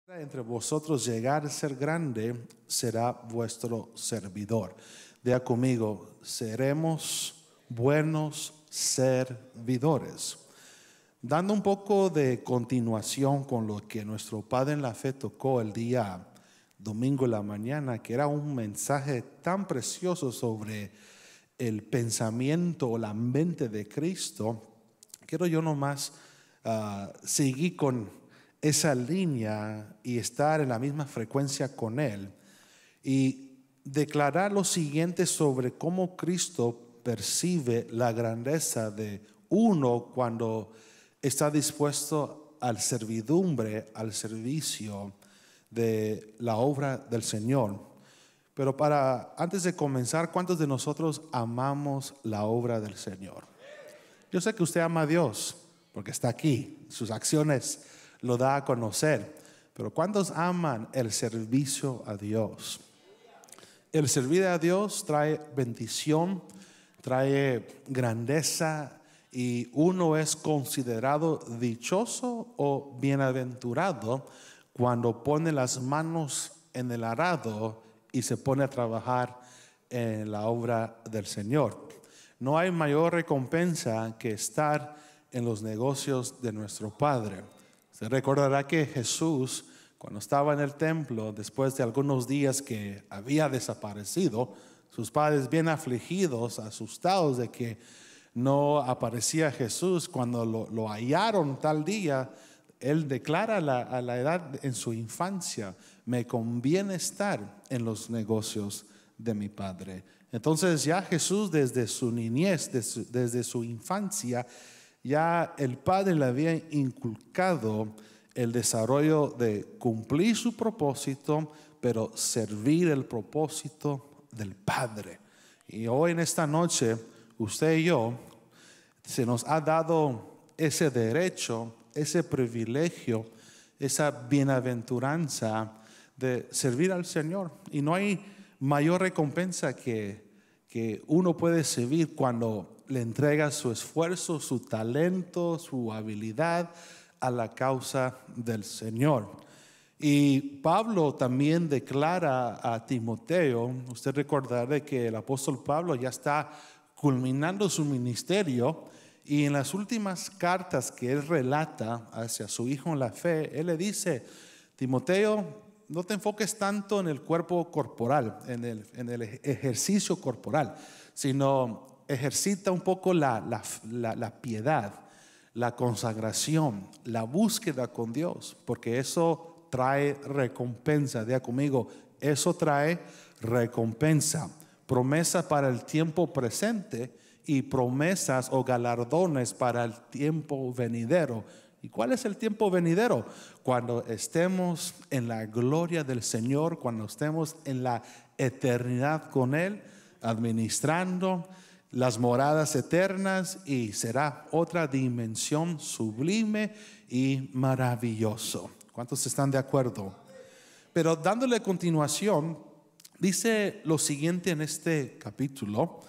Entre vosotros llegar a ser grande, será vuestro servidor. Diga conmigo, seremos buenos servidores. Dando un poco de continuación con lo que nuestro Padre en la Fe tocó el día domingo en la mañana, que era un mensaje tan precioso sobre el pensamiento o la mente de Cristo, quiero yo nomás seguir con esa línea y estar en la misma frecuencia con Él y declarar lo siguiente sobre cómo Cristo percibe la grandeza de uno cuando está dispuesto al servidumbre, al servicio de la obra del Señor. Pero antes de comenzar, ¿cuántos de nosotros amamos la obra del Señor? Yo sé que usted ama a Dios porque está aquí, sus acciones lo da a conocer, pero ¿cuántos aman el servicio a Dios? El servir a Dios trae bendición, trae grandeza, y uno es considerado dichoso o bienaventurado cuando pone las manos en el arado y se pone a trabajar en la obra del Señor. No hay mayor recompensa que estar en los negocios de nuestro Padre. Se recordará que Jesús, cuando estaba en el templo, después de algunos días que había desaparecido, sus padres bien afligidos, asustados de que no aparecía Jesús, cuando lo hallaron tal día, Él declara a la edad en su infancia: me conviene estar en los negocios de mi Padre. Entonces ya Jesús desde su niñez, desde su infancia, ya el Padre le había inculcado el desarrollo de cumplir su propósito, pero servir el propósito del Padre. Y hoy en esta noche, usted y yo, se nos ha dado ese derecho, ese privilegio, esa bienaventuranza de servir al Señor. Y no hay mayor recompensa que uno puede servir cuando le entrega su esfuerzo, su talento, su habilidad a la causa del Señor. Y Pablo también declara a Timoteo, usted recordará que el apóstol Pablo ya está culminando su ministerio, y en las últimas cartas que él relata hacia su hijo en la fe, él le dice: Timoteo, no te enfoques tanto en el cuerpo corporal, en el ejercicio corporal, sino ejercita un poco la piedad, la consagración, la búsqueda con Dios, porque eso trae recompensa. Diga conmigo, eso trae recompensa, promesa para el tiempo presente y promesas o galardones para el tiempo venidero. ¿Y cuál es el tiempo venidero? Cuando estemos en la gloria del Señor, cuando estemos en la eternidad con Él, administrando las moradas eternas, y será otra dimensión sublime y maravilloso. ¿Cuántos están de acuerdo? Pero dándole continuación, dice lo siguiente en este capítulo.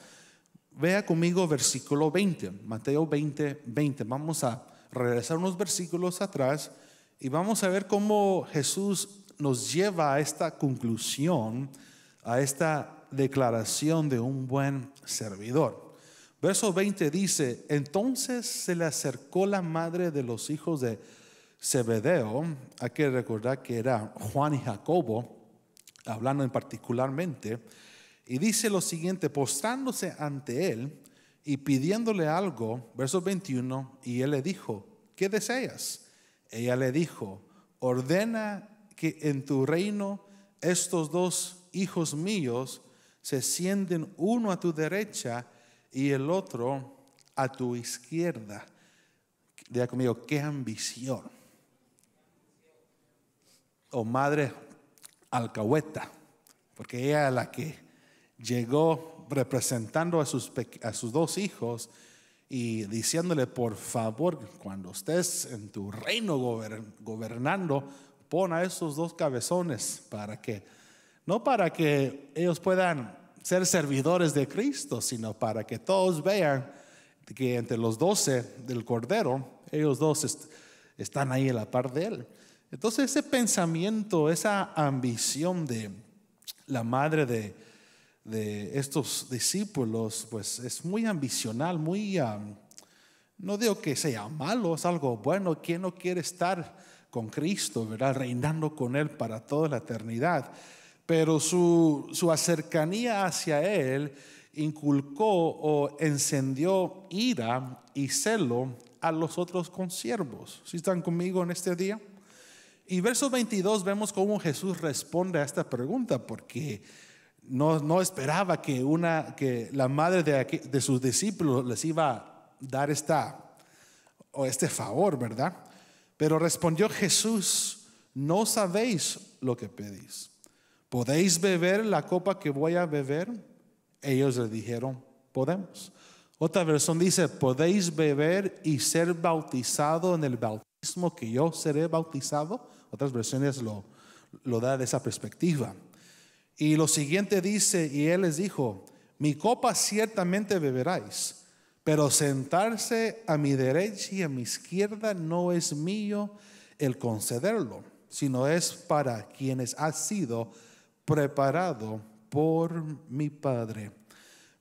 Vea conmigo versículo 20, Mateo 20, 20. Vamos a regresar unos versículos atrás y vamos a ver cómo Jesús nos lleva a esta conclusión, a esta declaración de un buen servidor. Verso 20 dice: entonces se le acercó la madre de los hijos de Zebedeo. Hay que recordar que era Juan y Jacobo, hablando particularmente. Y dice lo siguiente: postrándose ante él y pidiéndole algo, verso 21, y él le dijo: ¿qué deseas? Ella le dijo: ordena que en tu reino estos dos hijos míos se sienten, uno a tu derecha y el otro a tu izquierda. Diga conmigo, qué ambición. O madre alcahueta, porque ella es la que llegó representando a sus dos hijos y diciéndole: por favor, cuando estés en tu reino gobernando, pon a esos dos cabezones, para que, no para que ellos puedan ser servidores de Cristo, sino para que todos vean que entre los 12 del Cordero, ellos dos están ahí a la par de Él. Entonces ese pensamiento, esa ambición de la madre de estos discípulos, pues es muy ambicional, muy, no digo que sea malo, es algo bueno. ¿Quién no quiere estar con Cristo, verdad? Reinando con Él para toda la eternidad. Pero su cercanía hacia Él inculcó o encendió ira y celo a los otros consiervos. ¿Sí están conmigo en este día? Y verso 22 vemos cómo Jesús responde a esta pregunta, porque no esperaba que la madre de sus discípulos les iba a dar este favor, ¿verdad? Pero respondió Jesús: no sabéis lo que pedís. ¿Podéis beber la copa que voy a beber? Ellos le dijeron: podemos. Otra versión dice: podéis beber y ser bautizado en el bautismo que yo seré bautizado. Otras versiones lo da de esa perspectiva. Y lo siguiente dice: y él les dijo: mi copa ciertamente beberáis, pero sentarse a mi derecha y a mi izquierda no es mío el concederlo, sino es para quienes ha sido preparado por mi Padre.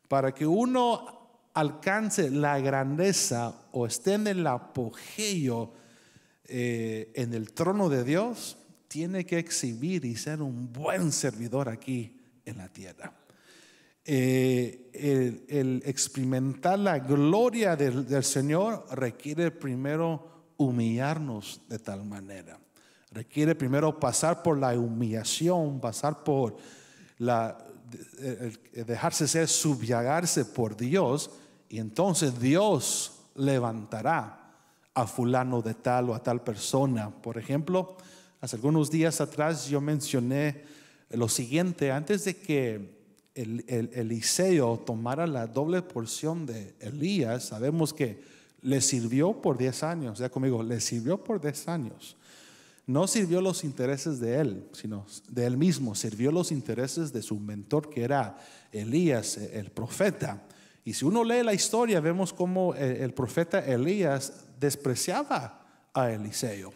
Para que uno alcance la grandeza o esté en el apogeo en el trono de Dios, tiene que exhibir y ser un buen servidor aquí en la tierra. El experimentar la gloria del Señor requiere primero humillarnos de tal manera. Requiere primero pasar por la humillación, pasar por dejarse ser, subyugarse por Dios, y entonces Dios levantará a fulano de tal o a tal persona. Por ejemplo, hace algunos días atrás yo mencioné lo siguiente: antes de que Eliseo tomara la doble porción de Elías, sabemos que le sirvió por 10 años. Ya conmigo, le sirvió por 10 años. No sirvió los intereses de él, sino de él mismo. Sirvió los intereses de su mentor, que era Elías, el profeta. Y si uno lee la historia, vemos cómo el profeta Elías despreciaba a Eliseo,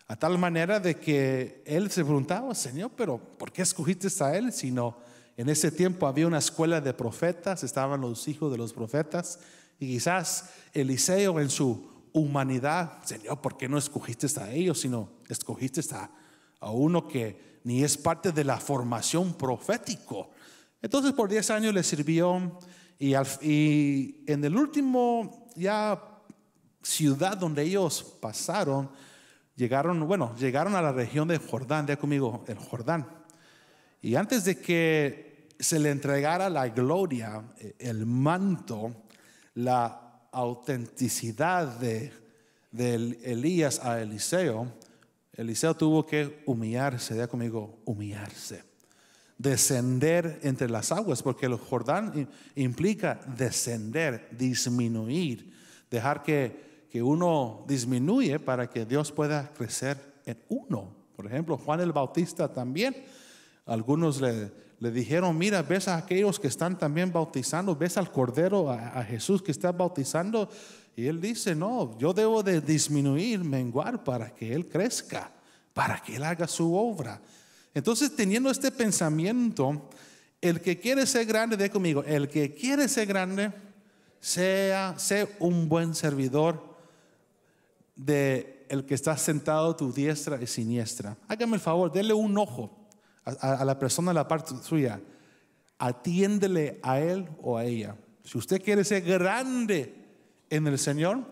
a tal manera de que él se preguntaba: Señor, pero ¿por qué escogiste a él? Sino en ese tiempo había una escuela de profetas, estaban los hijos de los profetas, y quizás Eliseo en su humanidad: Señor, ¿por qué no escogiste a ellos, sino escogiste a uno que ni es parte de la formación profético? Entonces por 10 años le sirvió, y en el último ciudad donde ellos pasaron, llegaron a la región de Jordán. De conmigo, el Jordán. Y antes de que se le entregara la gloria, el manto, la autenticidad de Elías a Eliseo tuvo que humillarse. Ya conmigo, humillarse, descender entre las aguas, porque el Jordán implica descender, disminuir, dejar que uno disminuye para que Dios pueda crecer en uno. Por ejemplo, Juan el Bautista también, algunos le dijeron: mira, ves a aquellos que están también bautizando, ves al Cordero, a Jesús que está bautizando. Y él dice: no, yo debo de disminuir, menguar, para que Él crezca, para que Él haga su obra. Entonces, teniendo este pensamiento, el que quiere ser grande, de conmigo, el que quiere ser grande, sea un buen servidor de el que está sentado a tu diestra y siniestra. Hágame el favor, dele un ojo a la persona de la parte suya. Atiéndele a él o a ella. Si usted quiere ser grande en el Señor,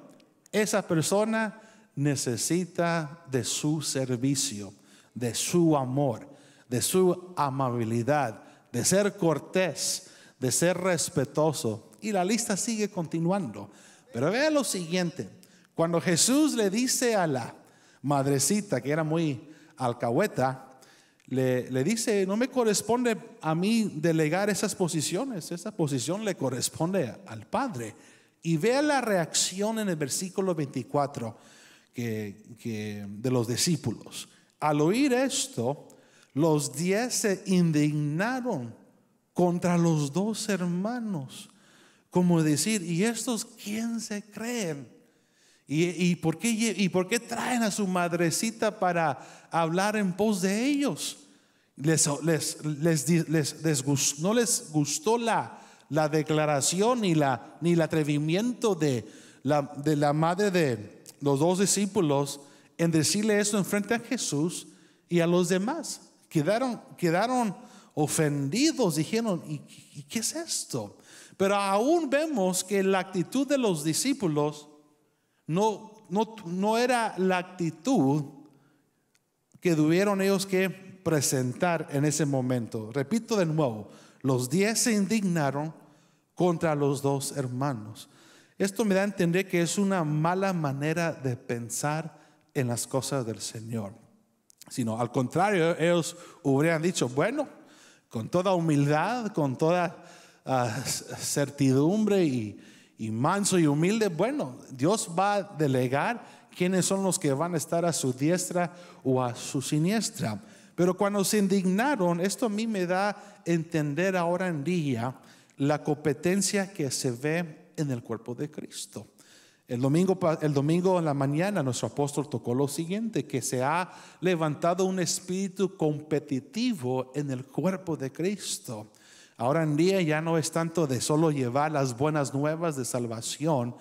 esa persona necesita de su servicio, de su amor, de su amabilidad, de ser cortés, de ser respetuoso. Y la lista sigue continuando. Pero vea lo siguiente: cuando Jesús le dice a la madrecita, que era muy alcahueta, le dice: no me corresponde a mí delegar esas posiciones, esa posición le corresponde al Padre. Y vea la reacción en el versículo 24 de los discípulos. Al oír esto, los 10 se indignaron contra los 2 hermanos, como decir: ¿y estos quién se creen? ¿Y por qué traen a su madrecita para hablar en pos de ellos? No les gustó la declaración ni el atrevimiento de la madre de los dos discípulos en decirle eso en frente a Jesús y a los demás. Quedaron ofendidos, dijeron, ¿y qué es esto? Pero aún vemos que la actitud de los discípulos no era la actitud que tuvieron ellos que presentar en ese momento. Repito de nuevo, los 10 se indignaron contra los 2 hermanos. Esto me da a entender que es una mala manera de pensar en las cosas del Señor. Sino al contrario, ellos hubieran dicho, bueno, con toda humildad, con toda certidumbre y manso y humilde, bueno, Dios va a delegar quiénes son los que van a estar a su diestra o a su siniestra. Pero cuando se indignaron, esto a mí me da a entender ahora en día la competencia que se ve en el cuerpo de Cristo. El domingo en la mañana nuestro apóstol tocó lo siguiente, que se ha levantado un espíritu competitivo en el cuerpo de Cristo. Ahora en día ya no es tanto de solo llevar las buenas nuevas de salvación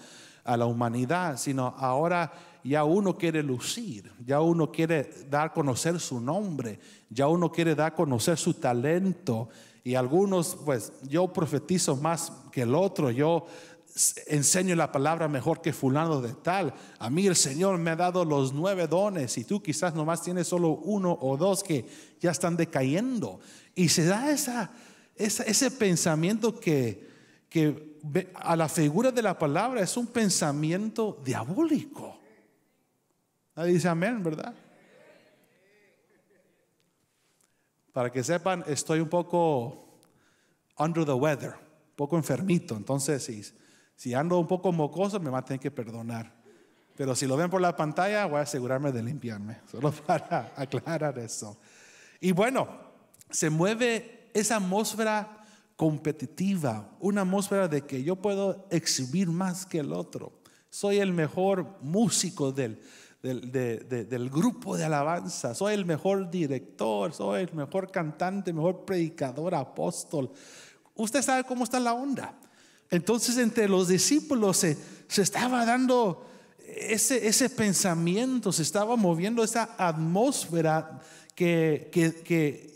a la humanidad, sino ahora ya uno quiere lucir, ya uno quiere dar a conocer su nombre, ya uno quiere dar a conocer su talento. Y algunos, pues yo profetizo más que el otro, yo enseño la palabra mejor que fulano de tal. A mí el Señor me ha dado los 9 dones y tú quizás nomás tienes solo 1 o 2 que ya están decayendo. Y se da ese pensamiento que a la figura de la palabra es un pensamiento diabólico. Nadie dice amén, ¿verdad? Para que sepan, estoy un poco under the weather, un poco enfermito. Entonces, si ando un poco mocoso, me van a tener que perdonar. Pero si lo ven por la pantalla, voy a asegurarme de limpiarme. Solo para aclarar eso. Y bueno, se mueve esa atmósfera competitiva, una atmósfera de que yo puedo exhibir más que el otro. Soy el mejor músico del grupo de alabanza, soy el mejor director, soy el mejor cantante, mejor predicador, apóstol. Usted sabe cómo está la onda. Entonces entre los discípulos se estaba dando ese pensamiento, se estaba moviendo esa atmósfera que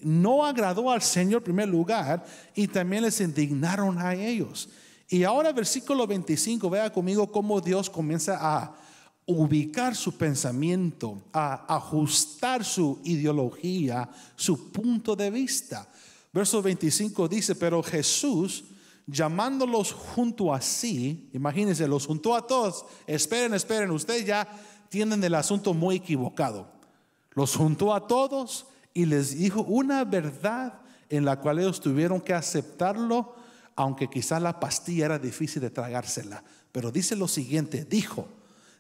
no agradó al Señor en primer lugar, y también les indignaron a ellos. Y ahora versículo 25, vea conmigo cómo Dios comienza a ubicar su pensamiento, a ajustar su ideología, su punto de vista. Verso 25 dice, pero Jesús, llamándolos junto a sí, imagínense, los juntó a todos. Esperen, ustedes ya tienen el asunto muy equivocado. Los juntó a todos y les dijo una verdad en la cual ellos tuvieron que aceptarlo, aunque quizás la pastilla era difícil de tragársela. Pero dice lo siguiente, dijo: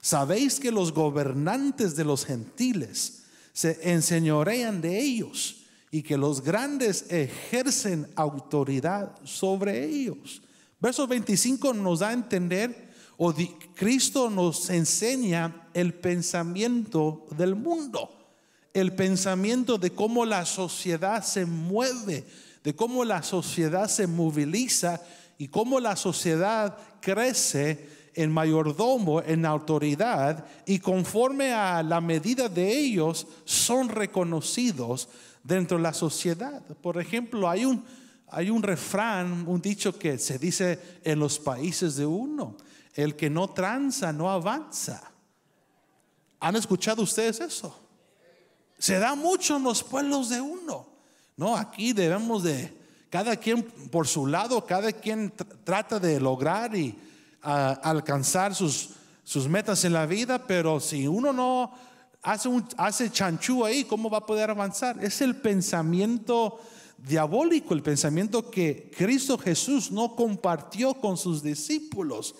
sabéis que los gobernantes de los gentiles se enseñorean de ellos, y que los grandes ejercen autoridad sobre ellos. Verso 25 nos da a entender, Cristo nos enseña el pensamiento del mundo, el pensamiento de cómo la sociedad se mueve, de cómo la sociedad se moviliza y cómo la sociedad crece en mayordomo, en autoridad, y conforme a la medida de ellos son reconocidos dentro de la sociedad. Por ejemplo, hay un refrán, un dicho que se dice en los países de uno: el que no tranza no avanza. ¿Han escuchado ustedes eso? Se da mucho en los pueblos de uno. No, aquí debemos de, cada quien por su lado, cada quien trata de lograr y alcanzar sus metas en la vida, pero si uno no hace chanchú ahí, ¿cómo va a poder avanzar? Es el pensamiento diabólico, el pensamiento que Cristo Jesús no compartió con sus discípulos.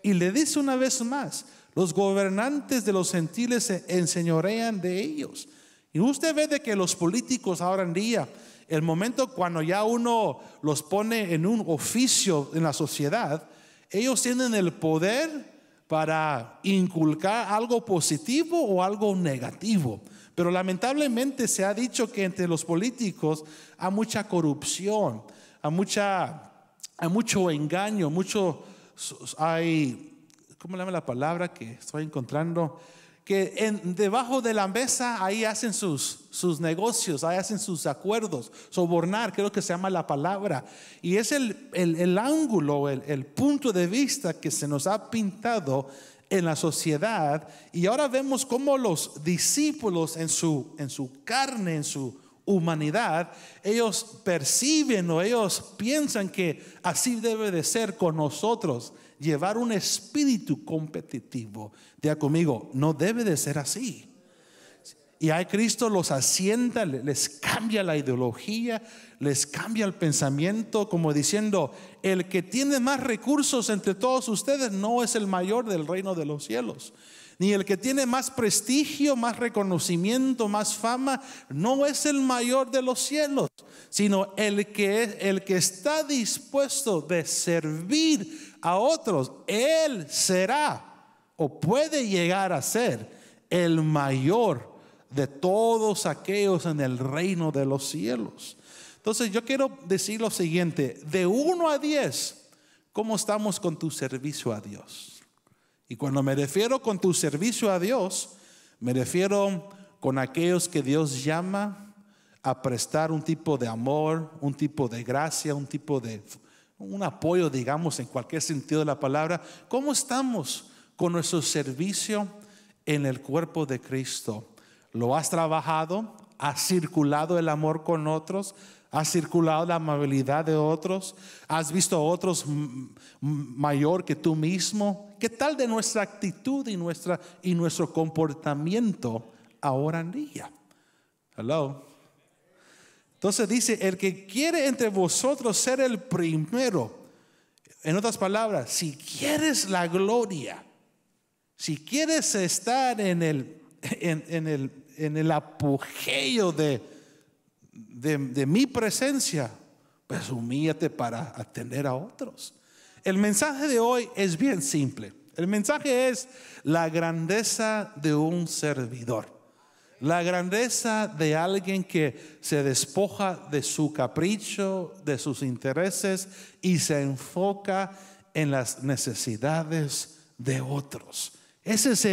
Y le dice una vez más: los gobernantes de los gentiles se enseñorean de ellos. Y usted ve de que los políticos ahora en día, el momento cuando ya uno los pone en un oficio en la sociedad, ellos tienen el poder para inculcar algo positivo o algo negativo. Pero lamentablemente se ha dicho que entre los políticos hay mucha corrupción, hay mucho engaño, ¿cómo le llama la palabra que estoy encontrando? Que debajo de la mesa ahí hacen sus negocios, ahí hacen sus acuerdos, sobornar, creo que se llama la palabra. Y es el ángulo, el punto de vista que se nos ha pintado en la sociedad. Y ahora vemos cómo los discípulos en su carne, en su humanidad, ellos perciben o ellos piensan que así debe de ser con nosotros. Llevar un espíritu competitivo. Diga conmigo, no debe de ser así. Y ahí Cristo los asienta, les cambia la ideología, les cambia el pensamiento, como diciendo, el que tiene más recursos entre todos ustedes no es el mayor del reino de los cielos. Ni el que tiene más prestigio, más reconocimiento, más fama, no es el mayor de los cielos, sino el que está dispuesto de servir a otros, él será o puede llegar a ser el mayor de todos aquellos en el reino de los cielos. Entonces yo quiero decir lo siguiente: de 1 a 10, ¿cómo estamos con tu servicio a Dios? Y cuando me refiero con tu servicio a Dios, me refiero con aquellos que Dios llama a prestar un tipo de amor, un tipo de gracia, un apoyo, digamos, en cualquier sentido de la palabra. ¿Cómo estamos con nuestro servicio en el cuerpo de Cristo? ¿Lo has trabajado? ¿Has circulado el amor con otros? ¿Has circulado la amabilidad de otros? ¿Has visto a otros mayor que tú mismo? ¿Qué tal de nuestra actitud y nuestro comportamiento ahora en día? Hello. Entonces dice, el que quiere entre vosotros ser el primero. En otras palabras, si quieres la gloria, si quieres estar en el apogeo de mi presencia, pues humíllate para atender a otros. El mensaje de hoy es bien simple. El mensaje es la grandeza de un servidor. La grandeza de alguien que se despoja de su capricho, de sus intereses y se enfoca en las necesidades de otros. Ese es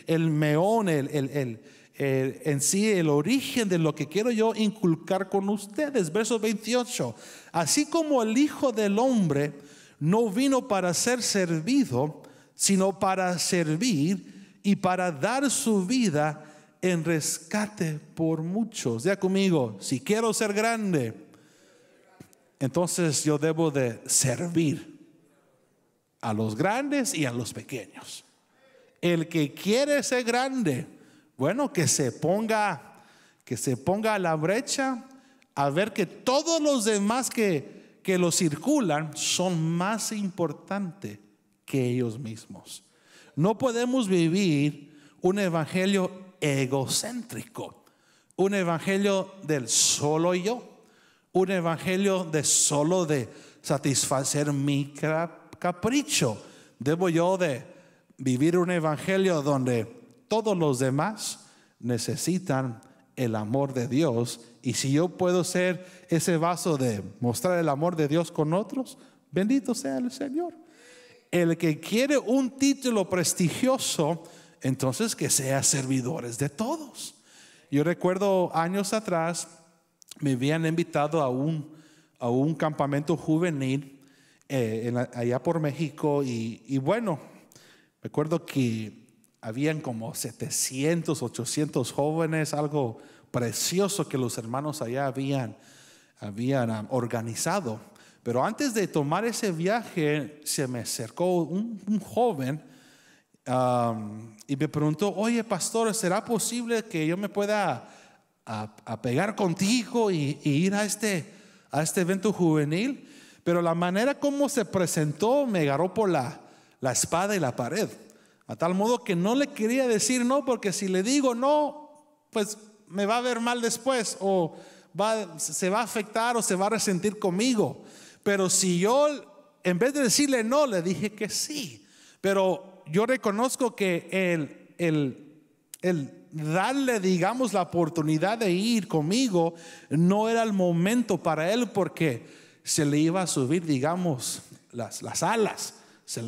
el meón, en sí el origen de lo que quiero yo inculcar con ustedes. Verso 28. Así como el Hijo del Hombre no vino para ser servido, sino para servir y para dar su vida en rescate por muchos. Diga conmigo, si quiero ser grande, entonces yo debo de servir a los grandes y a los pequeños. El que quiere ser grande, bueno, que se ponga a la brecha a ver que todos los demás que lo circulan son más importantes que ellos mismos. No podemos vivir un evangelio egocéntrico, un evangelio del solo yo, un evangelio de solo de satisfacer mi capricho. Debo yo de vivir un evangelio donde todos los demás necesitan el amor de Dios, y si yo puedo ser ese vaso de mostrar el amor de Dios con otros, bendito sea el Señor. El que quiere un título prestigioso, entonces que sea servidores de todos. Yo recuerdo años atrás me habían invitado a un campamento juvenil allá por México, y bueno, recuerdo que habían como 700, 800 jóvenes, algo precioso que los hermanos allá habían organizado. Pero antes de tomar ese viaje, se me acercó un joven y me preguntó: oye, pastor, ¿será posible que yo me pueda apegar contigo y ir a este evento juvenil? Pero la manera como se presentó me agarró por la espada y la pared, a tal modo que no le quería decir no, porque si le digo no, pues me va a ver mal después, o se va a afectar o se va a resentir conmigo. Pero si yo, en vez de decirle no, le dije que sí. Pero yo reconozco que el darle, digamos, la oportunidad de ir conmigo no era el momento para él, porque se le iba a subir, digamos, las alas, se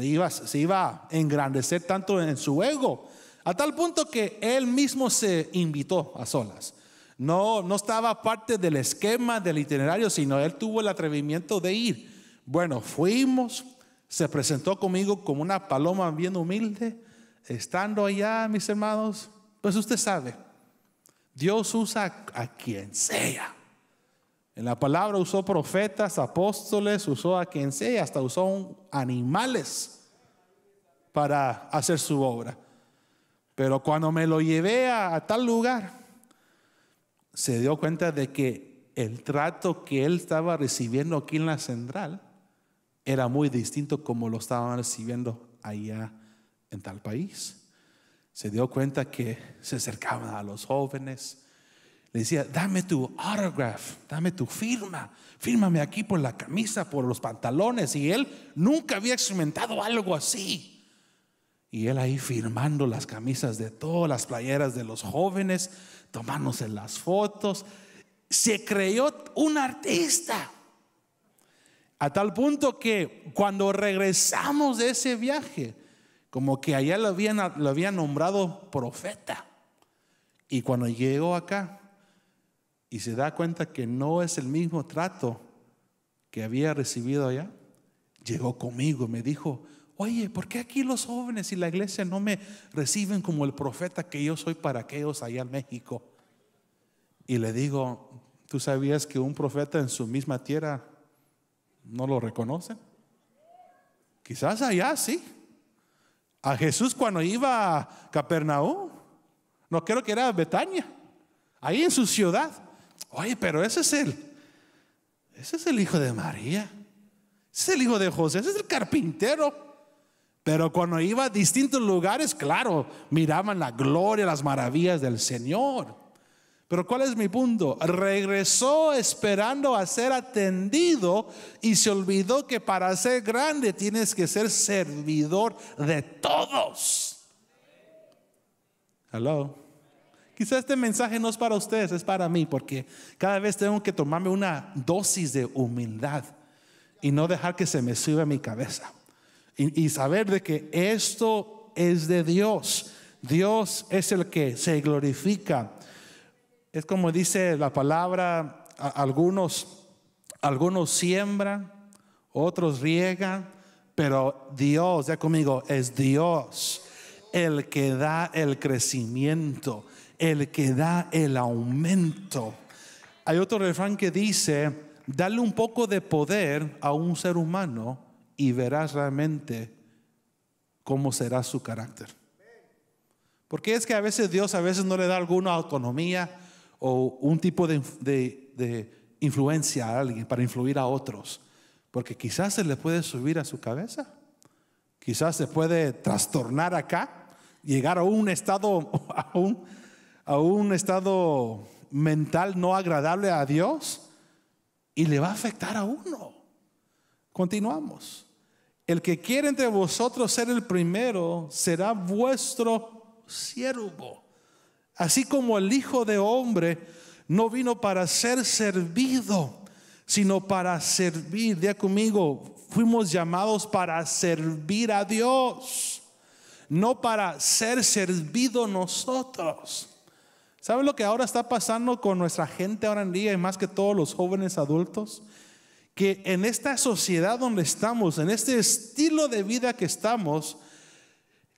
iba a engrandecer tanto en su ego, a tal punto que él mismo se invitó a solas. No estaba parte del esquema del itinerario, sino él tuvo el atrevimiento de ir. Bueno, fuimos, se presentó conmigo como una paloma bien humilde. Estando allá, mis hermanos, pues usted sabe, Dios usa a quien sea. En la palabra usó profetas, apóstoles, usó a quien sea, hasta usó animales para hacer su obra. Pero cuando me lo llevé a tal lugar, se dio cuenta de que el trato que él estaba recibiendo aquí en la central era muy distinto como lo estaban recibiendo allá en tal país. Se dio cuenta que se acercaban a los jóvenes, le decía: dame tu autograph, dame tu firma, fírmame aquí por la camisa, por los pantalones. Y él nunca había experimentado algo así. Y él ahí firmando las camisas de todas las playeras de los jóvenes, tomándose las fotos. Se creyó un artista, a tal punto que cuando regresamos de ese viaje, como que allá lo habían nombrado profeta. Y cuando llegó acá y se da cuenta que no es el mismo trato que había recibido allá, llegó conmigo y me dijo: oye, ¿por qué aquí los jóvenes y la iglesia no me reciben como el profeta que yo soy para aquellos allá en México? Y le digo: ¿tú sabías que un profeta en su misma tierra no lo reconocen? Quizás allá sí. A Jesús cuando iba a Capernaum, no creo que era Betania, ahí en su ciudad. Oye, pero ese es el hijo de María, ese es el hijo de José, ese es el carpintero. Pero cuando iba a distintos lugares, claro, miraban la gloria, las maravillas del Señor. Pero ¿cuál es mi punto? Regresó esperando a ser atendido y se olvidó que para ser grande tienes que ser servidor de todos. Hello. Quizás este mensaje no es para ustedes, es para mí, porque cada vez tengo que tomarme una dosis de humildad y no dejar que se me suba a mi cabeza. Y saber de que esto es de Dios. Dios es el que se glorifica. Es como dice la palabra: algunos siembran, otros riegan, pero Dios, ya conmigo, es Dios el que da el crecimiento, el que da el aumento. Hay otro refrán que dice: dale un poco de poder a un ser humano y verás realmente cómo será su carácter. Porque es que a veces Dios no le da alguna autonomía o un tipo de influencia a alguien para influir a otros, porque quizás se le puede subir a su cabeza, quizás se puede trastornar acá, llegar a un estado mental no agradable a Dios, y le va a afectar a uno. Continuamos. El que quiere entre vosotros ser el primero será vuestro siervo, así como el Hijo de Hombre no vino para ser servido, sino para servir. Diga conmigo: fuimos llamados para servir a Dios, no para ser servidos nosotros. ¿Sabe lo que ahora está pasando con nuestra gente ahora en día, y más que todos los jóvenes adultos? Que en esta sociedad donde estamos, en este estilo de vida que estamos,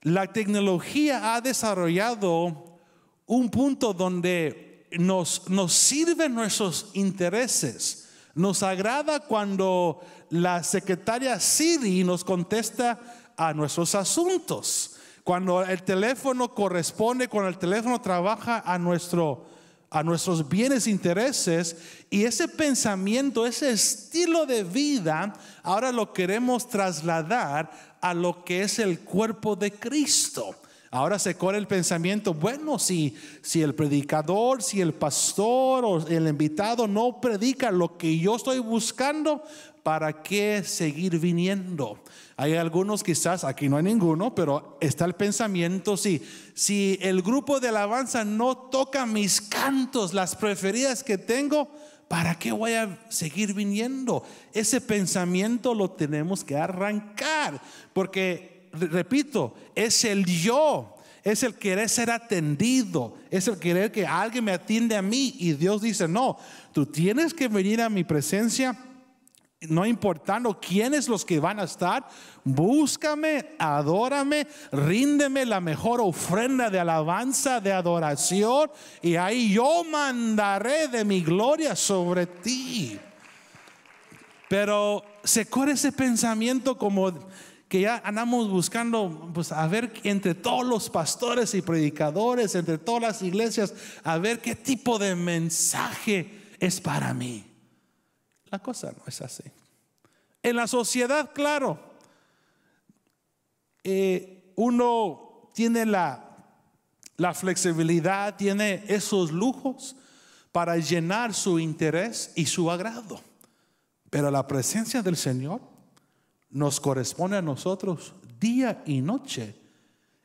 la tecnología ha desarrollado un punto donde nos sirven nuestros intereses. Nos agrada cuando la secretaria Siri nos contesta a nuestros asuntos, cuando el teléfono corresponde, cuando el teléfono trabaja a nuestros bienes e intereses. Y ese pensamiento, ese estilo de vida, ahora lo queremos trasladar a lo que es el cuerpo de Cristo. Ahora se corre el pensamiento, bueno, si el predicador, si el pastor o el invitado no predica lo que yo estoy buscando, ¿para qué seguir viniendo? Hay algunos, quizás, aquí no hay ninguno, pero está el pensamiento, si el grupo de alabanza no toca mis cantos, las preferidas que tengo, ¿para qué voy a seguir viniendo? Ese pensamiento lo tenemos que arrancar, porque, repito, es el yo, es el querer ser atendido, es el querer que alguien me atiende a mí. Y Dios dice, no, tú tienes que venir a mi presencia, no importando quiénes los que van a estar. Búscame, adórame, ríndeme la mejor ofrenda de alabanza, de adoración, y ahí yo mandaré de mi gloria sobre ti. Pero se corre ese pensamiento como que ya andamos buscando, pues a ver entre todos los pastores y predicadores, entre todas las iglesias, a ver qué tipo de mensaje es para mí. La cosa no es así. En la sociedad, claro, uno tiene la flexibilidad, tiene esos lujos para llenar su interés y su agrado. Pero la presencia del Señor nos corresponde a nosotros día y noche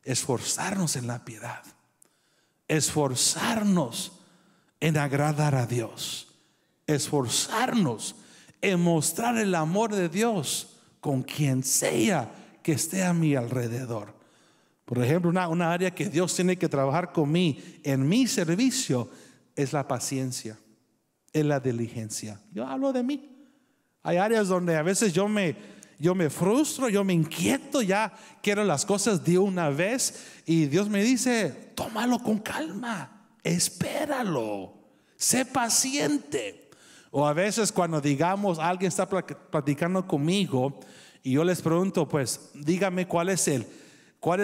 esforzarnos en la piedad, esforzarnos en agradar a Dios, esforzarnos en mostrar el amor de Dios con quien sea que esté a mi alrededor. Por ejemplo, una área que Dios tiene que trabajar conmigo en mi servicio es la paciencia, es la diligencia. Yo hablo de mí. Hay áreas donde a veces yo me frustro, yo me inquieto, ya quiero las cosas de una vez, y Dios me dice, tómalo con calma, espéralo, sé paciente. O a veces cuando digamos alguien está platicando conmigo y yo les pregunto, pues dígame cuál es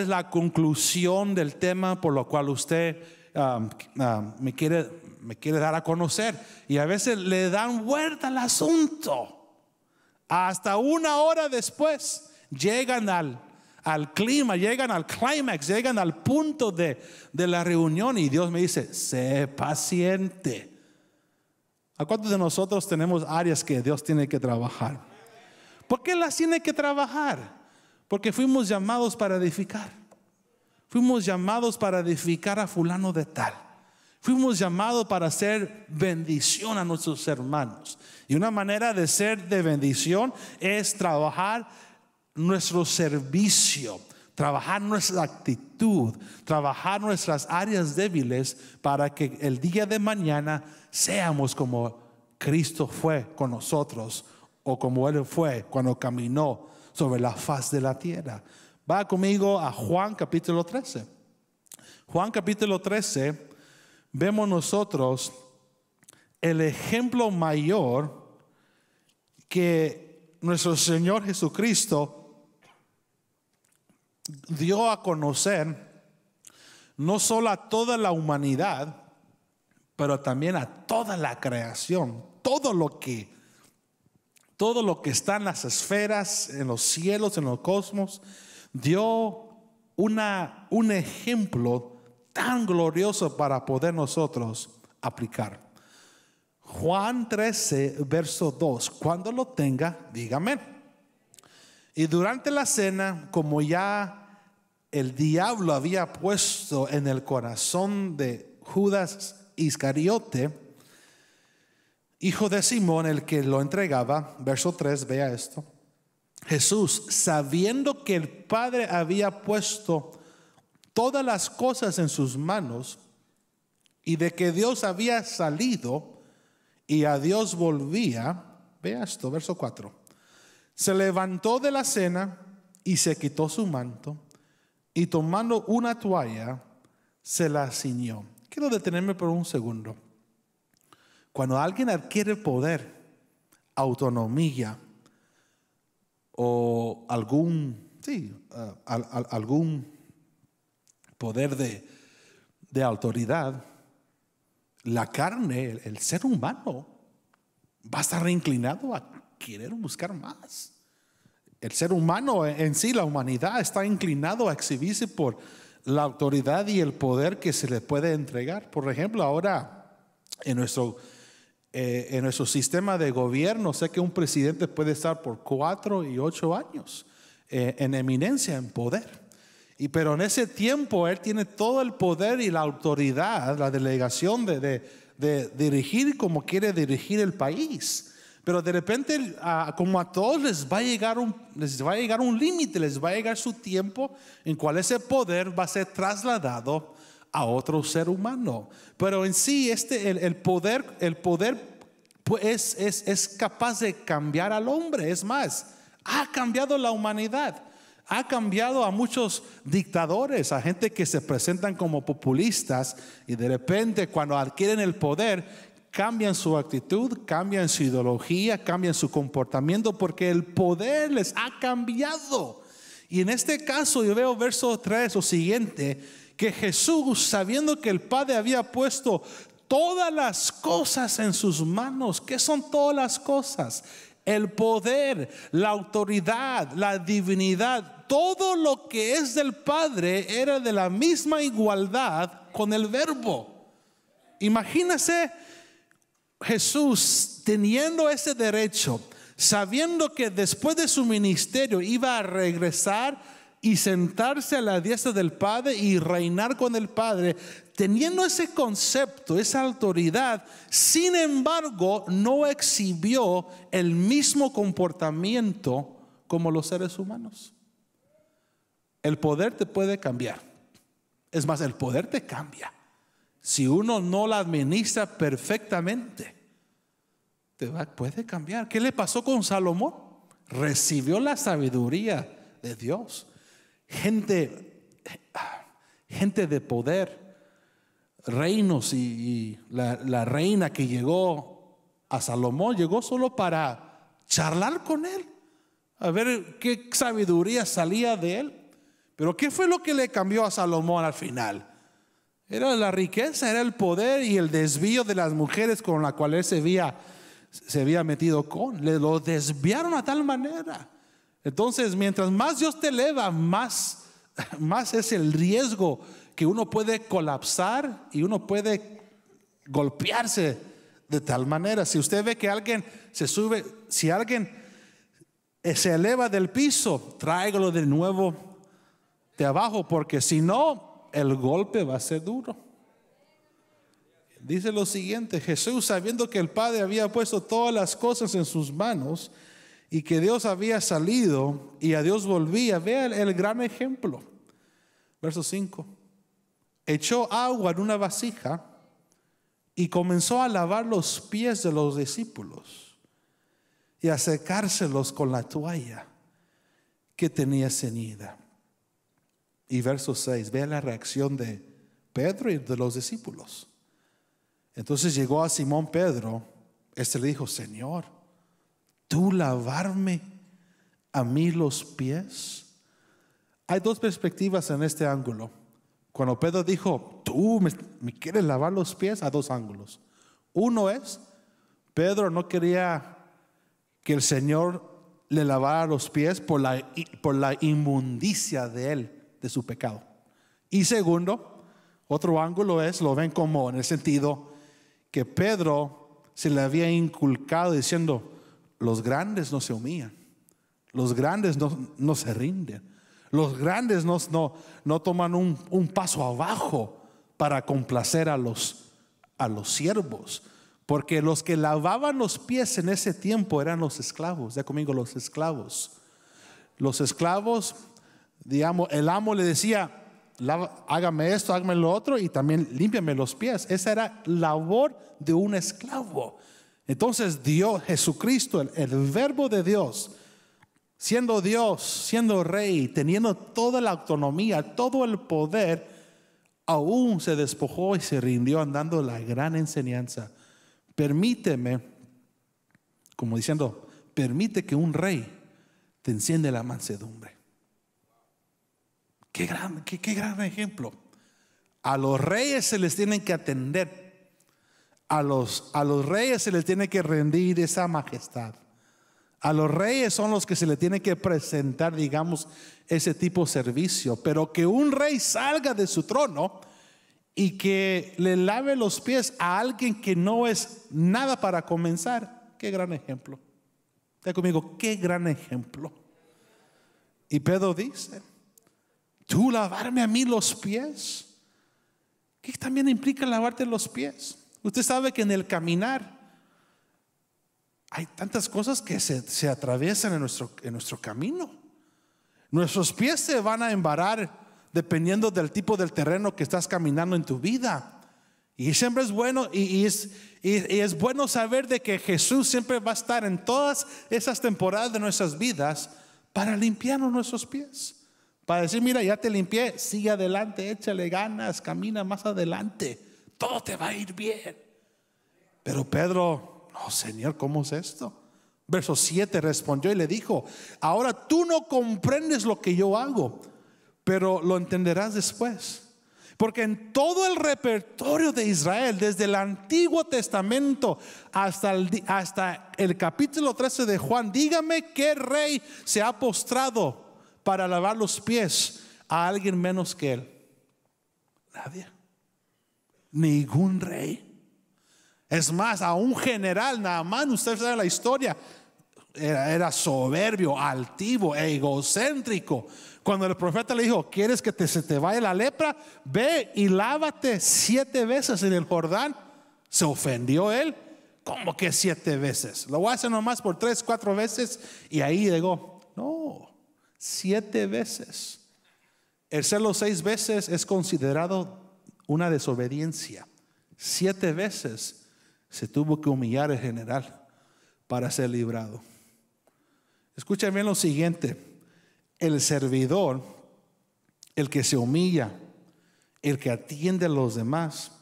la conclusión del tema por lo cual usted me quiere dar a conocer, y a veces le dan vuelta al asunto. Hasta una hora después llegan al clima, llegan al clímax, llegan al punto de la reunión, y Dios me dice, sé paciente. ¿A cuántos de nosotros tenemos áreas que Dios tiene que trabajar? ¿Por qué las tiene que trabajar? Porque fuimos llamados para edificar. Fuimos llamados para edificar a fulano de tal. Fuimos llamados para hacer bendición a nuestros hermanos. Y una manera de ser de bendición es trabajar nuestro servicio, trabajar nuestra actitud, trabajar nuestras áreas débiles, para que el día de mañana seamos como Cristo fue con nosotros, o como Él fue cuando caminó sobre la faz de la tierra. Va conmigo a Juan capítulo 13. Juan capítulo 13, vemos nosotros el ejemplo mayor que nuestro Señor Jesucristo dio a conocer, no solo a toda la humanidad, pero también a toda la creación. Todo lo que está en las esferas, en los cielos, en los cosmos, dio un ejemplo tan glorioso para poder nosotros aplicar. Juan 13, verso 2. Cuando lo tenga, dígame. Y durante la cena, como ya el diablo había puesto en el corazón de Judas Iscariote, hijo de Simón, el que lo entregaba, verso 3, vea esto. Jesús, sabiendo que el Padre había puesto todas las cosas en sus manos, y de que Dios había salido y a Dios volvía, vea esto, verso 4. Se levantó de la cena y se quitó su manto, y tomando una toalla se la ciñó. Quiero detenerme por un segundo. Cuando alguien adquiere poder, autonomía o algún poder de autoridad, la carne, el ser humano va a estar inclinado a querer buscar más. El ser humano en sí, la humanidad, está inclinado a exhibirse por la autoridad y el poder que se le puede entregar. Por ejemplo, ahora en nuestro sistema de gobierno, sé que un presidente puede estar por 4 y 8 años en eminencia, en poder. Pero en ese tiempo él tiene todo el poder y la autoridad, la delegación de dirigir como quiere dirigir el país. Pero de repente, como a todos les va a llegar un límite, les va a llegar su tiempo en cual ese poder va a ser trasladado a otro ser humano. Pero en sí, el poder pues, es capaz de cambiar al hombre. Es más, ha cambiado la humanidad. Ha cambiado a muchos dictadores, a gente que se presentan como populistas y de repente cuando adquieren el poder cambian su actitud, cambian su ideología, cambian su comportamiento porque el poder les ha cambiado. Y en este caso yo veo verso 3 o siguiente, que Jesús, sabiendo que el Padre había puesto todas las cosas en sus manos. ¿Qué son todas las cosas? El poder, la autoridad, la divinidad, todo lo que es del Padre era de la misma igualdad con el Verbo. Imagínese Jesús teniendo ese derecho, sabiendo que después de su ministerio iba a regresar y sentarse a la diestra del Padre y reinar con el Padre, teniendo ese concepto, esa autoridad. Sin embargo, no exhibió el mismo comportamiento como los seres humanos. El poder te puede cambiar. Es más, el poder te cambia. Si uno no la administra perfectamente, puede cambiar. ¿Qué le pasó con Salomón? Recibió la sabiduría de Dios. Gente de poder, reinos, y la reina que llegó a Salomón llegó solo para charlar con él, a ver qué sabiduría salía de él. Pero ¿qué fue lo que le cambió a Salomón al final? Era la riqueza, era el poder y el desvío de las mujeres con la cual él se había metido con. Le lo desviaron a tal manera. Entonces, mientras más Dios te eleva, más es el riesgo que uno puede colapsar y uno puede golpearse de tal manera. Si usted ve que alguien se sube, si alguien se eleva del piso, tráigalo de nuevo de abajo, porque si no, el golpe va a ser duro. Dice lo siguiente: Jesús, sabiendo que el Padre había puesto todas las cosas en sus manos y que Dios había salido y a Dios volvía. Vea el gran ejemplo. Verso 5. Echó agua en una vasija y comenzó a lavar los pies de los discípulos y a secárselos con la toalla que tenía ceñida. Y verso 6, vea la reacción de Pedro y de los discípulos. Entonces llegó a Simón Pedro. Este le dijo: Señor, ¿tú lavarme a mí los pies? Hay dos perspectivas en este ángulo. Cuando Pedro dijo: ¿tú me quieres lavar los pies? Hay dos ángulos. Uno es, Pedro no quería que el Señor le lavara los pies por la inmundicia de él, de su pecado. Y segundo, otro ángulo es, lo ven como en el sentido que Pedro se le había inculcado diciendo: los grandes no se humillan, los grandes no se rinden, los grandes no toman un paso abajo para complacer a los siervos. Porque los que lavaban los pies en ese tiempo eran los esclavos. Ya conmigo, los esclavos. Los esclavos, digamos, el amo le decía: hágame esto, hágame lo otro, y también límpiame los pies. Esa era labor de un esclavo. Entonces Dios, Jesucristo, el verbo de Dios, siendo Dios, siendo rey, teniendo toda la autonomía, todo el poder, aún se despojó y se rindió, dando la gran enseñanza. Permíteme, como diciendo, permite que un rey te enseñe la mansedumbre. Qué gran ejemplo. A los reyes se les tienen que atender. A los reyes se les tiene que rendir esa majestad. A los reyes son los que se le tiene que presentar, digamos, ese tipo de servicio. Pero que un rey salga de su trono y que le lave los pies a alguien que no es nada para comenzar, qué gran ejemplo. Está conmigo, qué gran ejemplo. Y Pedro dice, tú lavarme a mí los pies. ¿Qué también implica lavarte los pies? Usted sabe que en el caminar hay tantas cosas que se atraviesan en nuestro camino. Nuestros pies se van a embarrar dependiendo del tipo del terreno que estás caminando en tu vida. Y siempre es bueno y es bueno saber de que Jesús siempre va a estar en todas esas temporadas de nuestras vidas para limpiarnos nuestros pies. Para decir, mira, ya te limpié, sigue adelante, échale ganas, camina más adelante, todo te va a ir bien. Pero Pedro, no, Señor, ¿cómo es esto? Verso 7 respondió y le dijo, ahora tú no comprendes lo que yo hago, pero lo entenderás después. Porque en todo el repertorio de Israel, desde el Antiguo Testamento hasta el capítulo 13 de Juan, dígame qué rey se ha postrado para lavar los pies a alguien menos que él. Nadie. Ningún rey. Es más, a un general, Naamán, usted sabe la historia, era soberbio, altivo, egocéntrico. Cuando el profeta le dijo, ¿quieres que se te vaya la lepra? Ve y lávate 7 veces en el Jordán. Se ofendió él. ¿Cómo que 7 veces? Lo voy a hacer nomás por 3, 4 veces. Y ahí llegó. No, 7 veces. El hacerlo 6 veces es considerado una desobediencia. 7 veces se tuvo que humillar el general para ser librado. Escuchen bien lo siguiente. El servidor, el que se humilla, el que atiende a los demás,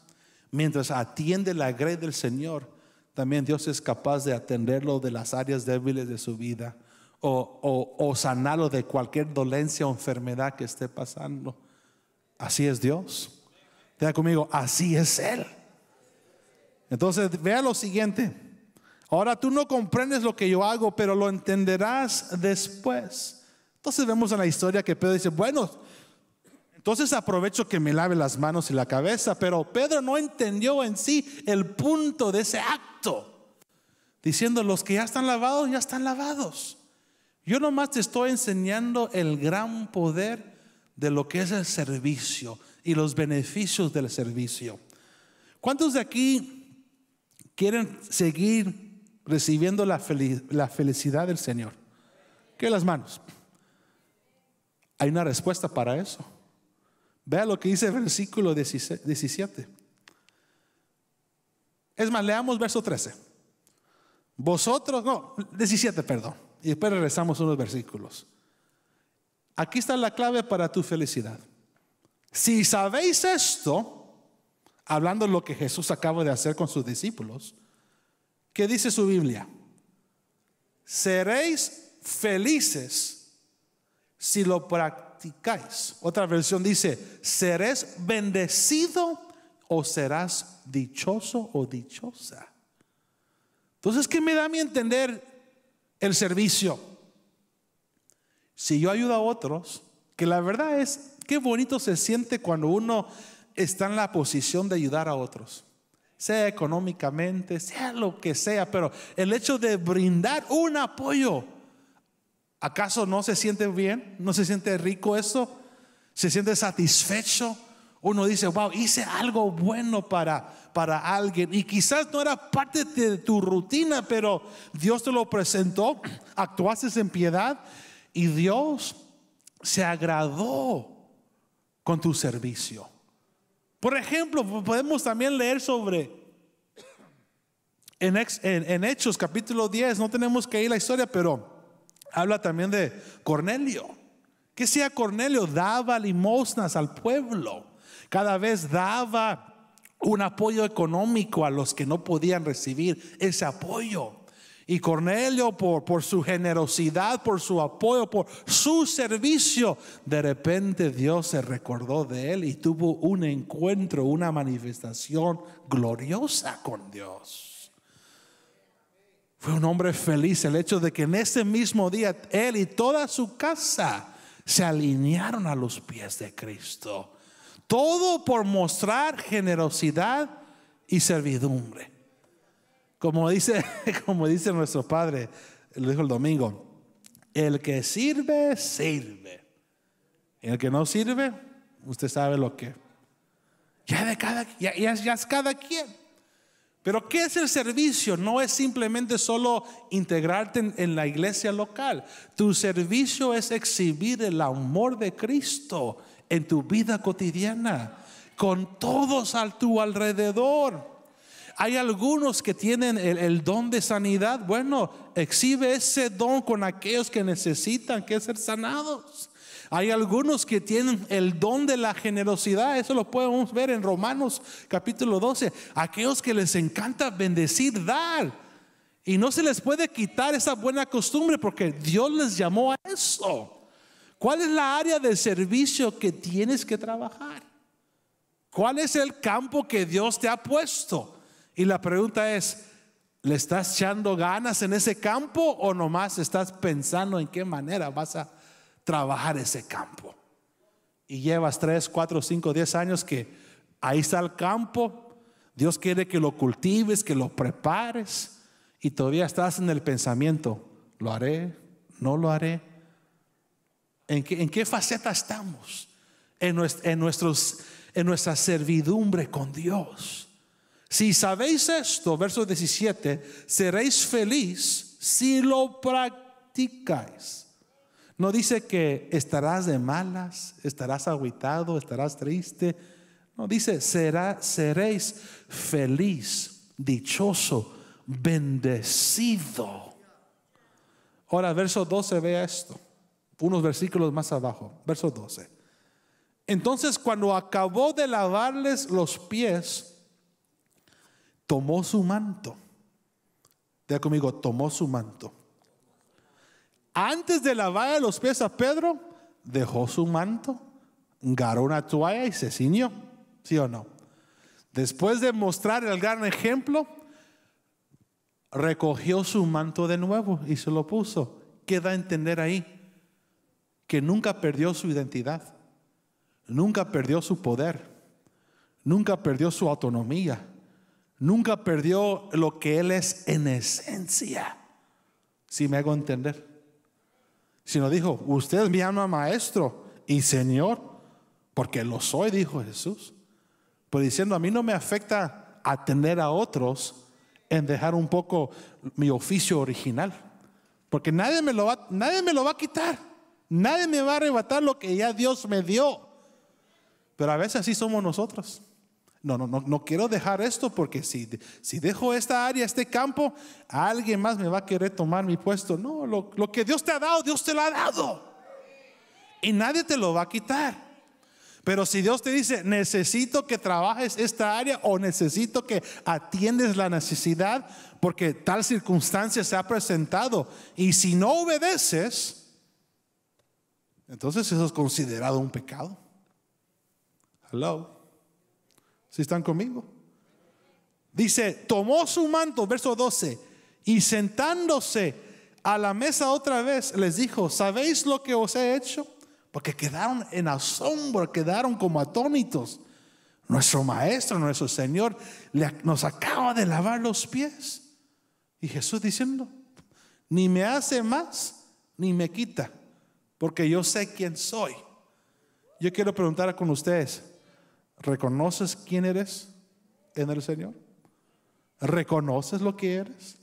mientras atiende la grey del Señor, también Dios es capaz de atenderlo de las áreas débiles de su vida o sanarlo de cualquier dolencia o enfermedad que esté pasando. Así es Dios. Tenga conmigo, así es Él. Entonces vea lo siguiente. Ahora tú no comprendes lo que yo hago, pero lo entenderás después. Entonces vemos en la historia que Pedro dice, bueno, entonces aprovecho que me lave las manos y la cabeza. Pero Pedro no entendió en sí el punto de ese acto, diciendo, los que ya están lavados, ya están lavados. Yo nomás te estoy enseñando el gran poder de lo que es el servicio y los beneficios del servicio. ¿Cuántos de aquí quieren seguir recibiendo la felicidad del Señor? ¿Qué las manos? Hay una respuesta para eso. Vea lo que dice el versículo 17. Es más, leamos verso 13. Vosotros, no, 17, perdón. Y después regresamos unos versículos. Aquí está la clave para tu felicidad. Si sabéis esto, hablando de lo que Jesús acaba de hacer con sus discípulos, ¿qué dice su Biblia? Seréis felices si lo practicáis. Otra versión dice, serás bendecido o serás dichoso o dichosa. Entonces, ¿qué me da a mí entender el servicio? Si yo ayudo a otros, que la verdad es, qué bonito se siente cuando uno está en la posición de ayudar a otros, sea económicamente, sea lo que sea, pero el hecho de brindar un apoyo, ¿acaso no se siente bien? ¿No se siente rico eso? ¿Se siente satisfecho? Uno dice, wow, hice algo bueno para alguien. Y quizás no era parte de tu rutina, pero Dios te lo presentó, actuaste en piedad y Dios se agradó con tu servicio. Por ejemplo, podemos también leer sobre en Hechos capítulo 10, no tenemos que ir a la historia, pero habla también de Cornelio. ¿Qué hacía Cornelio? Daba limosnas al pueblo. Cada vez daba un apoyo económico a los que no podían recibir ese apoyo. Y Cornelio, por su generosidad, por su apoyo, por su servicio, de repente Dios se recordó de él y tuvo un encuentro, una manifestación gloriosa con Dios. Fue un hombre feliz el hecho de que en ese mismo día él y toda su casa se alinearon a los pies de Cristo. Todo por mostrar generosidad y servidumbre. Como dice nuestro padre, lo dijo el domingo, el que sirve, sirve. El que no sirve, usted sabe lo que. Ya es cada quien. Pero ¿qué es el servicio? No es simplemente solo integrarte en la iglesia local. Tu servicio es exhibir el amor de Cristo en tu vida cotidiana, con todos a tu alrededor. Hay algunos que tienen el don de sanidad. Bueno, exhibe ese don con aquellos que necesitan que ser sanados. Hay algunos que tienen el don de la generosidad. Eso lo podemos ver en Romanos capítulo 12. Aquellos que les encanta bendecir, dar. Y no se les puede quitar esa buena costumbre porque Dios les llamó a eso. ¿Cuál es la área del servicio que tienes que trabajar? ¿Cuál es el campo que Dios te ha puesto? Y la pregunta es, ¿le estás echando ganas en ese campo o nomás estás pensando en qué manera vas a trabajar ese campo? Y llevas 3, 4, 5, 10 años que ahí está el campo. Dios quiere que lo cultives, que lo prepares, y todavía estás en el pensamiento, ¿lo haré? ¿No lo haré? ¿En qué faceta estamos? En nuestra servidumbre con Dios. Si sabéis esto, verso 17, seréis feliz si lo practicáis. No dice que estarás de malas, estarás agüitado, estarás triste. No, dice seréis feliz, dichoso, bendecido. Ahora, verso 12, vea esto. Unos versículos más abajo, verso 12. Entonces, cuando acabó de lavarles los pies, tomó su manto. Diga conmigo, tomó su manto. Antes de lavar los pies a Pedro, dejó su manto, agarró una toalla y se ciñó. ¿Sí o no? Después de mostrar el gran ejemplo, recogió su manto de nuevo y se lo puso. ¿Qué da a entender ahí? Que nunca perdió su identidad, nunca perdió su poder, nunca perdió su autonomía, nunca perdió lo que él es en esencia. ¿Sí me hago entender? Sino dijo, usted me llama maestro y señor, porque lo soy, dijo Jesús. Pues diciendo, a mí no me afecta atender a otros en dejar un poco mi oficio original, porque nadie me lo va a quitar, nadie me va a arrebatar lo que ya Dios me dio. Pero a veces así somos nosotros. No quiero dejar esto, porque si dejo esta área, este campo, alguien más me va a querer tomar mi puesto. No, lo que Dios te ha dado, Dios te lo ha dado, y nadie te lo va a quitar. Pero si Dios te dice, necesito que trabajes esta área, o necesito que atiendes la necesidad porque tal circunstancia se ha presentado, y si no obedeces, entonces eso es considerado un pecado. Hello. ¿Sí están conmigo? Dice, tomó su manto, verso 12, y sentándose a la mesa otra vez, les dijo, ¿sabéis lo que os he hecho? Porque quedaron en asombro, quedaron como atónitos. Nuestro maestro, nuestro Señor, nos acaba de lavar los pies. Y Jesús diciendo, ni me hace más, ni me quita, porque yo sé quién soy. Yo quiero preguntar con ustedes, ¿reconoces quién eres en el Señor? ¿Reconoces lo que eres?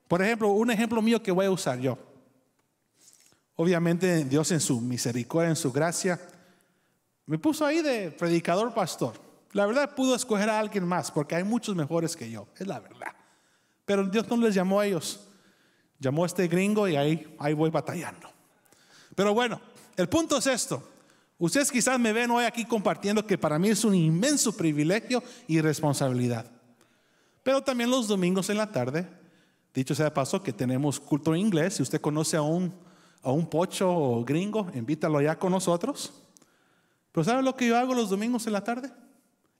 Por ejemplo, un ejemplo mío que voy a usar yo. Obviamente Dios en su misericordia, en su gracia, me puso ahí de predicador, pastor. La verdad, pudo escoger a alguien más, porque hay muchos mejores que yo, es la verdad. Pero Dios no les llamó a ellos, llamó a este gringo, y ahí voy batallando. Pero bueno, el punto es esto. Ustedes quizás me ven hoy aquí compartiendo, que para mí es un inmenso privilegio y responsabilidad. Pero también los domingos en la tarde, dicho sea de paso, que tenemos culto en inglés. Si usted conoce a un pocho o gringo, invítalo ya con nosotros. Pero ¿sabe lo que yo hago los domingos en la tarde?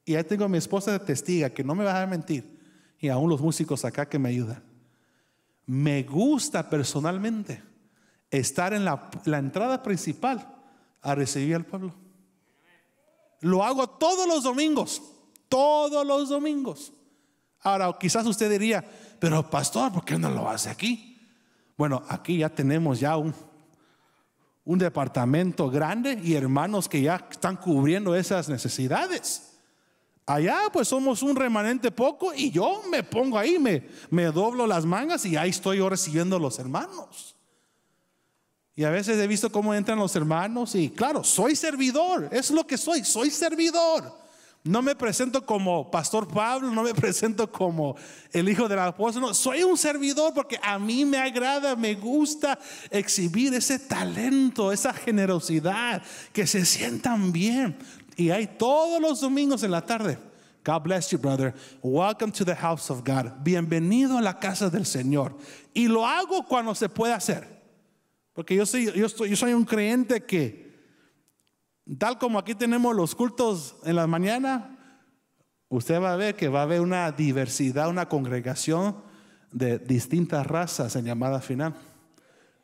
Y ahí tengo a mi esposa de testiga, que no me va a dejar mentir, y aún los músicos acá que me ayudan. Me gusta personalmente estar en la entrada principal a recibir al pueblo. Lo hago todos los domingos. Todos los domingos. Ahora quizás usted diría, pero pastor, ¿por qué no lo hace aquí? Bueno, aquí ya tenemos ya un departamento grande y hermanos que ya están cubriendo esas necesidades. Allá pues somos un remanente poco y yo me pongo ahí, me doblo las mangas y ahí estoy yo recibiendo a los hermanos. Y a veces he visto cómo entran los hermanos y claro, soy servidor, es lo que soy servidor. No me presento como Pastor Pablo, no me presento como el hijo del apóstol, no, soy un servidor porque a mí me agrada, me gusta exhibir ese talento, esa generosidad, que se sientan bien. Y hay todos los domingos en la tarde. God bless you, brother. Welcome to the house of God. Bienvenido a la casa del Señor. Y lo hago cuando se puede hacer. Porque yo soy un creyente que, tal como aquí tenemos los cultos en la mañana, usted va a ver que va a haber una diversidad, una congregación de distintas razas en llamada final.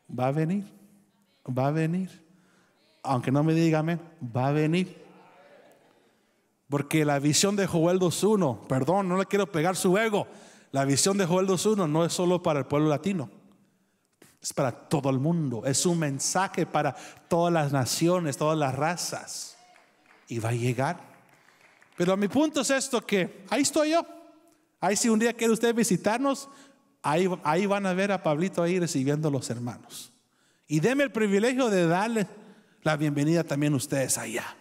Va a venir. Aunque no me diga amén, va a venir. Porque la visión de Joel 2:1, perdón, no le quiero pegar su ego. La visión de Joel 2:1 no es solo para el pueblo latino. Es para todo el mundo. Es un mensaje para todas las naciones, todas las razas. Y va a llegar. Pero mi punto es esto, que ahí estoy yo. Ahí si un día quiere usted visitarnos, ahí van a ver a Pablito ahí recibiendo a los hermanos. Y deme el privilegio de darle la bienvenida también a ustedes allá.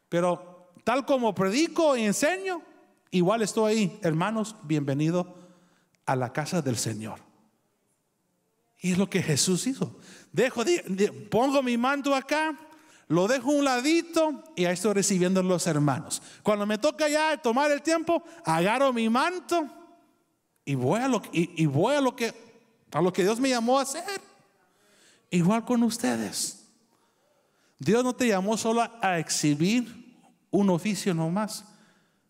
Pero tal como predico y enseño, igual estoy ahí. Hermanos, bienvenido a la casa del Señor. Y es lo que Jesús hizo. Pongo mi manto acá, lo dejo a un ladito y ahí estoy recibiendo a los hermanos. Cuando me toca ya tomar el tiempo, agarro mi manto y voy a lo que Dios me llamó a hacer. Igual con ustedes. Dios no te llamó solo a exhibir un oficio nomás.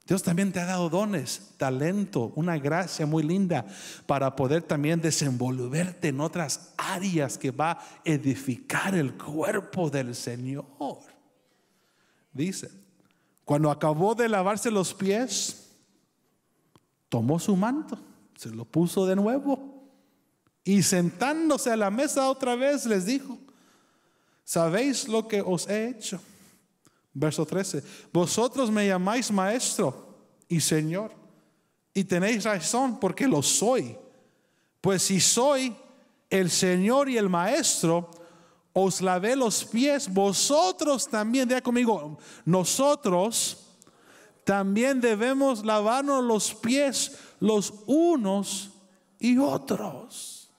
Dios también te ha dado dones, talento, una gracia muy linda para poder también desenvolverte en otras áreas que va a edificar el cuerpo del Señor. Dice, cuando acabó de lavarse los pies, tomó su manto, se lo puso de nuevo y sentándose a la mesa otra vez les dijo: ¿sabéis lo que os he hecho? Verso 13: vosotros me llamáis maestro y Señor, y tenéis razón, porque lo soy. Pues si soy el Señor y el maestro, os lavé los pies. Vosotros también, diga conmigo, nosotros también debemos lavarnos los pies los unos y otros.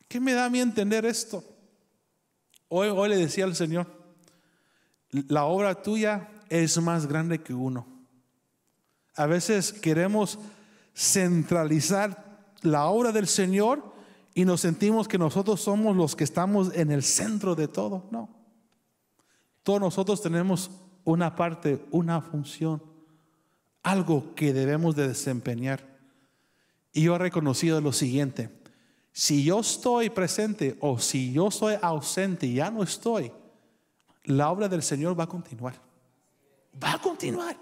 ¿Qué me da a mí entender esto? Hoy le decía al Señor, la obra tuya es más grande que uno. A veces queremos centralizar la obra del Señor y nos sentimos que nosotros somos los que estamos en el centro de todo. No. Todos nosotros tenemos una parte, una función, algo que debemos de desempeñar. Y yo he reconocido lo siguiente: si yo estoy presente o si yo soy ausente y ya no estoy, la obra del Señor va a continuar. Va a continuar.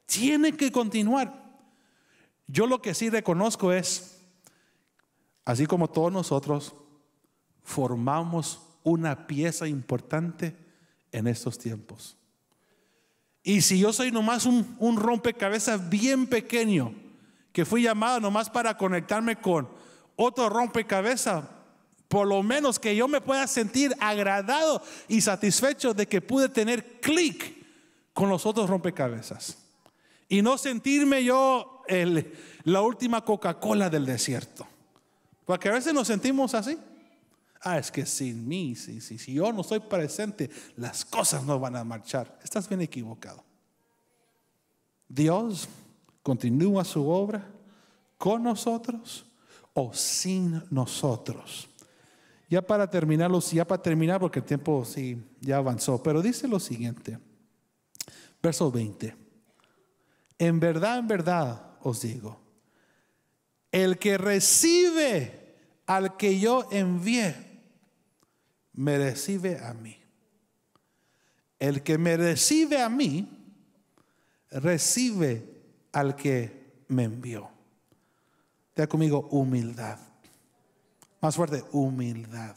Tiene que continuar. Yo lo que sí reconozco es, así como todos nosotros formamos una pieza importante en estos tiempos. Y si yo soy nomás un rompecabezas bien pequeño, que fui llamado nomás para conectarme con otro rompecabezas, por lo menos que yo me pueda sentir agradado y satisfecho de que pude tener clic con los otros rompecabezas. Y no sentirme yo la última Coca-Cola del desierto. Porque a veces nos sentimos así. Es que sin mí, si yo no estoy presente, las cosas no van a marchar. Estás bien equivocado. Dios continúa su obra con nosotros o sin nosotros. Ya para terminar, porque el tiempo sí ya avanzó, pero dice lo siguiente, verso 20: en verdad os digo, El que recibe al que yo envié, me recibe a mí. El que me recibe a mí, recibe al que me envió. Diga conmigo, humildad. Más fuerte, humildad.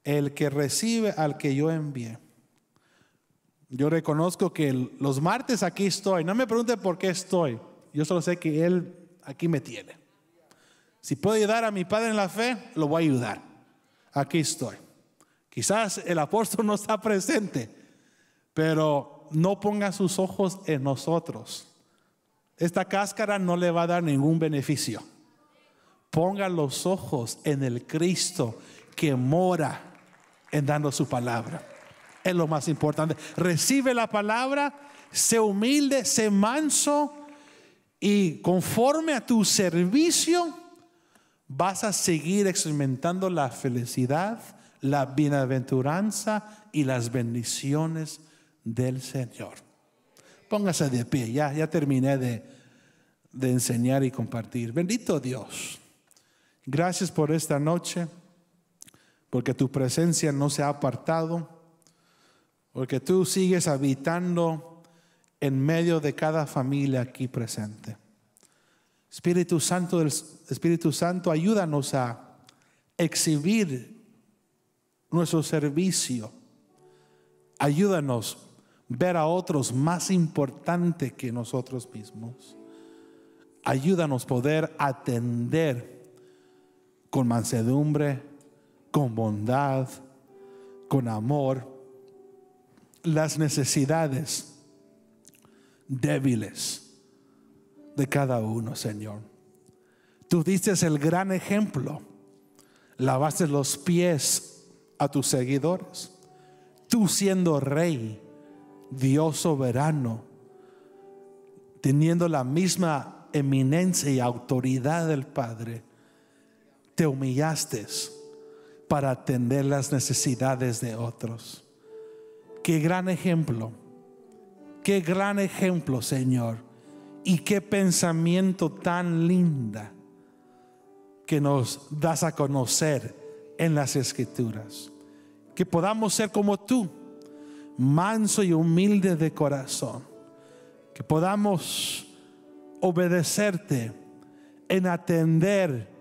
El que recibe al que yo envié. Yo reconozco que los martes aquí estoy. No me pregunte por qué estoy. Yo solo sé que Él aquí me tiene. Si puedo ayudar a mi padre en la fe, lo voy a ayudar. Aquí estoy. Quizás el apóstol no está presente, pero no ponga sus ojos en nosotros. Esta cáscara no le va a dar ningún beneficio. Ponga los ojos en el Cristo que mora en dando su palabra. Es lo más importante. Recibe la palabra, sé humilde, sé manso, y conforme a tu servicio vas a seguir experimentando la felicidad, la bienaventuranza y las bendiciones del Señor. Póngase de pie. Ya terminé de enseñar y compartir. Bendito Dios, gracias por esta noche, porque tu presencia no se ha apartado, porque tú sigues habitando en medio de cada familia aquí presente. Espíritu Santo, ayúdanos a exhibir nuestro servicio. Ayúdanos a ver a otros más importante que nosotros mismos. Ayúdanos a poder atender con mansedumbre, con bondad, con amor, las necesidades débiles de cada uno, Señor. Tú diste el gran ejemplo. Lavaste los pies a tus seguidores. Tú siendo rey, Dios soberano, teniendo la misma eminencia y autoridad del Padre, te humillaste para atender las necesidades de otros. Qué gran ejemplo, Señor, y qué pensamiento tan linda que nos das a conocer en las Escrituras. Que podamos ser como tú, manso y humilde de corazón. Que podamos obedecerte en atender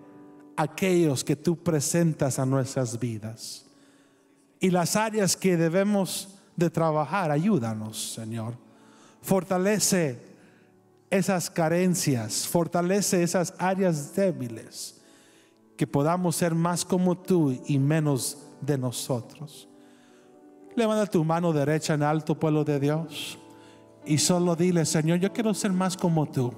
a aquellos que tú presentas a nuestras vidas. Y las áreas que debemos de trabajar, ayúdanos, Señor. Fortalece esas carencias, fortalece esas áreas débiles, que podamos ser más como tú y menos de nosotros. Levanta tu mano derecha en alto, pueblo de Dios, y solo dile: Señor, yo quiero ser más como tú.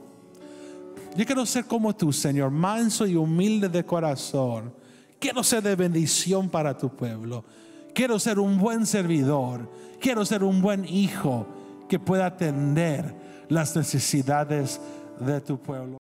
Yo quiero ser como tú, Señor, manso y humilde de corazón. Quiero ser de bendición para tu pueblo. Quiero ser un buen servidor. Quiero ser un buen hijo que pueda atender las necesidades de tu pueblo.